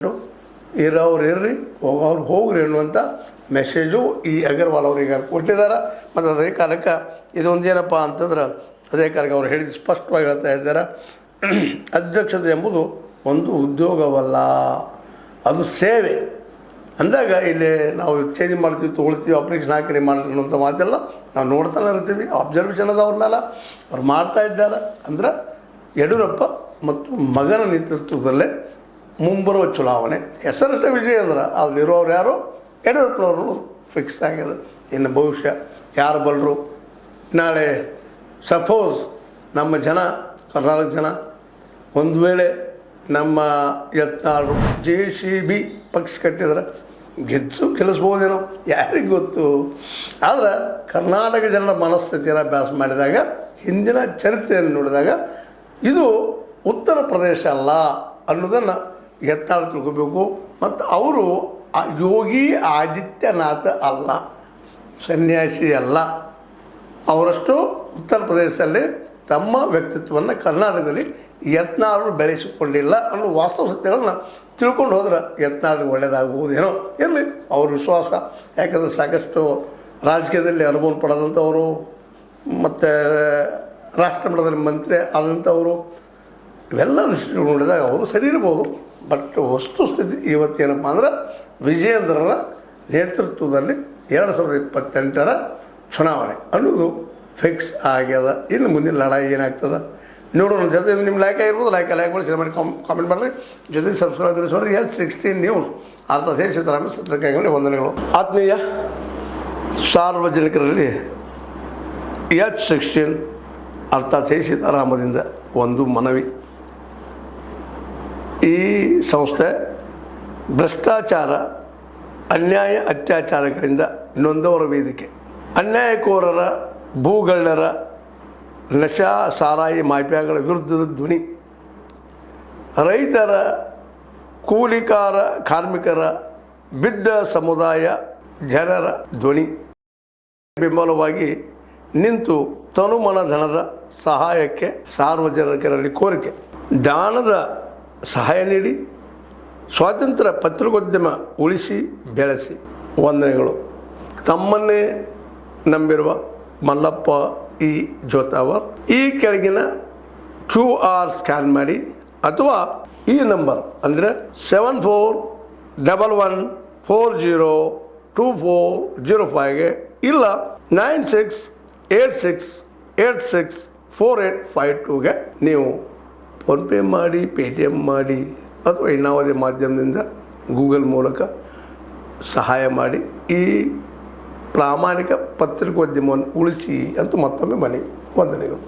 ಇರೋರು ಇರ್ರಿ, ಹೋಗೋರು ಹೋಗ್ರಿ ಅನ್ನುವಂಥ ಮೆಸೇಜು ಈ ಅಗರ್ವಾಲ್ ಅವ್ರಿಗೆ ಕೊಟ್ಟಿದ್ದಾರೆ. ಮತ್ತು ಅದೇ ಕಾಲಕ್ಕೆ ಇದೊಂದು ಏನಪ್ಪ ಅಂತಂದ್ರೆ ಅದೇ ಕಾಲಕ್ಕೆ ಅವ್ರು ಹೇಳಿದ ಸ್ಪಷ್ಟವಾಗಿ ಹೇಳ್ತಾ ಇದ್ದಾರೆ, ಅಧ್ಯಕ್ಷತೆ ಎಂಬುದು ಒಂದು ಉದ್ಯೋಗವಲ್ಲ, ಅದು ಸೇವೆ ಅಂದಾಗ ಇಲ್ಲಿ ನಾವು ಚೇಂಜ್ ಮಾಡ್ತೀವಿ, ತೊಗೊಳ್ತೀವಿ, ಆಪ್ರೇಷನ್ ಹಾಕಿರಿ ಮಾಡ್ತೀವಿ ಅನ್ನೋಂಥ ಮಾತೆಲ್ಲ ನಾವು ನೋಡ್ತಾನೆ ಇರ್ತೀವಿ. ಅಬ್ಸರ್ವೇಷನ್ ಅದ ಅವ್ರ ಮೇಲೆ ಅವ್ರು ಮಾಡ್ತಾ ಇದ್ದಾರೆ. ಅಂದ್ರೆ ಯಡಿಯೂರಪ್ಪ ಮತ್ತು ಮಗನ ನೇತೃತ್ವದಲ್ಲೇ ಮುಂಬರುವ ಚುನಾವಣೆ ಹೆಸರಷ್ಟೇ ವಿಜಯೇಂದ್ರ, ಅಲ್ಲಿರೋರು ಯಾರು ಯಡಿಯೂರಪ್ಪನವರು ಫಿಕ್ಸ್ ಆಗಿದೆ. ಇನ್ನು ಭವಿಷ್ಯ ಯಾರು ಬಲ್ಲರು, ನಾಳೆ ಸಪೋಸ್ ನಮ್ಮ ಜನ ಕರ್ನಾಟಕ ಜನ ಒಂದು ವೇಳೆ ನಮ್ಮ ಯತ್ನಾಳರು JCB ಪಕ್ಷ ಕಟ್ಟಿದ್ರೆ ಗೆಲ್ಲಿಸ್ಬೋದೇನೋ ಯಾರಿಗೆ ಗೊತ್ತು. ಆದರೆ ಕರ್ನಾಟಕ ಜನರ ಮನಸ್ಥಿತಿಯನ್ನು ಅಭ್ಯಾಸ ಮಾಡಿದಾಗ, ಹಿಂದಿನ ಚರಿತ್ರೆಯನ್ನು ನೋಡಿದಾಗ ಇದು ಉತ್ತರ ಪ್ರದೇಶ ಅಲ್ಲ ಅನ್ನೋದನ್ನು ಯತ್ನಾಳ್ ತಿಳ್ಕೋಬೇಕು. ಮತ್ತು ಅವರು ಯೋಗಿ ಆದಿತ್ಯನಾಥ ಅಲ್ಲ, ಸನ್ಯಾಸಿ ಅಲ್ಲ. ಅವರಷ್ಟು ಉತ್ತರ ಪ್ರದೇಶದಲ್ಲಿ ತಮ್ಮ ವ್ಯಕ್ತಿತ್ವವನ್ನು ಕರ್ನಾಟಕದಲ್ಲಿ ಯತ್ನಾಳರು ಬೆಳೆಸಿಕೊಂಡಿಲ್ಲ ಅನ್ನೋ ವಾಸ್ತವ ಸತ್ಯಗಳನ್ನ ತಿಳ್ಕೊಂಡು ಹೋದ್ರೆ ಯತ್ನಾಳಿಗೆ ಒಳ್ಳೆಯದಾಗುವುದೇನೋ ಇರಲಿ ಅವ್ರ ವಿಶ್ವಾಸ. ಯಾಕಂದರೆ ಸಾಕಷ್ಟು ರಾಜಕೀಯದಲ್ಲಿ ಅನುಭವ ಪಡೆದಂಥವರು ಮತ್ತು ರಾಷ್ಟ್ರ ಮಟ್ಟದಲ್ಲಿ ಮಂತ್ರಿ ಆದಂಥವರು, ಇವೆಲ್ಲ ದೃಷ್ಟಿಗಳು ನೋಡಿದಾಗ ಅವರು ಸರಿ ಇರ್ಬೋದು. ಬಟ್ ವಸ್ತುಸ್ಥಿತಿ ಇವತ್ತೇನಪ್ಪ ಅಂದ್ರೆ ವಿಜಯೇಂದ್ರರ ನೇತೃತ್ವದಲ್ಲಿ 2028ರ ಚುನಾವಣೆ ಅನ್ನೋದು ಫಿಕ್ಸ್ ಆಗ್ಯದ. ಇನ್ನು ಮುಂದಿನ ಲಡಾಯಿ ಏನಾಗ್ತದೆ ನೋಡೋಣ. ಜೊತೆ ನಿಮ್ಮ ಲೈಕ್ ಆಗಿರ್ಬೋದು, ಲೈಕ್ ಮಾಡಿ, ಶೇರ್ ಮಾಡಿ, ಕಾಮೆಂಟ್ ಮಾಡಿರಿ. ಜೊತೆಗೆ ಸಬ್ಸ್ಕ್ರೈಬ್ ತಿಳಿಸೋರಿ. H16 ನ್ಯೂಸ್ ಅರ್ಥ ಸೀತಾರಾಮ ಸತ್ಯಕಾಂಗಲಿ ವಂದನೆಗಳು. ಆತ್ಮೀಯ ಸಾರ್ವಜನಿಕರಲ್ಲಿ H16 ಅರ್ಥಾತ್ ಸೀತಾರಾಮದಿಂದ ಒಂದು ಮನವಿ. ಈ ಸಂಸ್ಥೆ ಭ್ರಷ್ಟಾಚಾರ, ಅನ್ಯಾಯ, ಅತ್ಯಾಚಾರಗಳಿಂದ ನೊಂದವರ ವೇದಿಕೆ. ಅನ್ಯಾಯಕೋರರ, ಭೂಗಳ್ಳರ, ನಶಾ ಸಾರಾಯಿ ಮಾಫಿಯಾಗಳ ವಿರುದ್ಧದ ಧ್ವನಿ. ರೈತರ, ಕೂಲಿಕಾರ, ಕಾರ್ಮಿಕರ, ಬಿದ್ದ ಸಮುದಾಯ ಜನರ ಧ್ವನಿ. ಬೆಂಬಲವಾಗಿ ನಿಂತು ತನುಮನ ಧನದ ಸಹಾಯಕ್ಕೆ ಸಾರ್ವಜನಿಕರಲ್ಲಿ ಕೋರಿಕೆ. ದಾನದ ಸಹಾಯ ನೀಡಿ ಸ್ವಾತಂತ್ರ್ಯ ಪತ್ರಿಕೋದ್ಯಮ ಉಳಿಸಿ ಬೆಳೆಸಿ. ವಂದನೆಗಳು. ತಮ್ಮನ್ನೇ ನಂಬಿರುವ ಮಲ್ಲಪ್ಪ ಇ ಜೋತಾವರ್. ಈ ಕೆಳಗಿನ QR ಸ್ಕ್ಯಾನ್ ಮಾಡಿ ಅಥವಾ ಈ ನಂಬರ್ ಅಂದರೆ 7411402405ಗೆ ಇಲ್ಲ 9686864852ಗೆ ನೀವು ಫೋನ್ಪೇ ಮಾಡಿ, Paytm ಮಾಡಿ ಅಥವಾ ಇನ್ನಾವುದೇ ಮಾಧ್ಯಮದಿಂದ ಗೂಗಲ್ ಮೂಲಕ ಸಹಾಯ ಮಾಡಿ ಈ ಪ್ರಾಮಾಣಿಕ ಪತ್ರಿಕೋದ್ಯಮವನ್ನು ಉಳಿಸಿ ಅಂತ ಮತ್ತೊಮ್ಮೆ ಮನವಿ. ವಂದನೆಗಳು.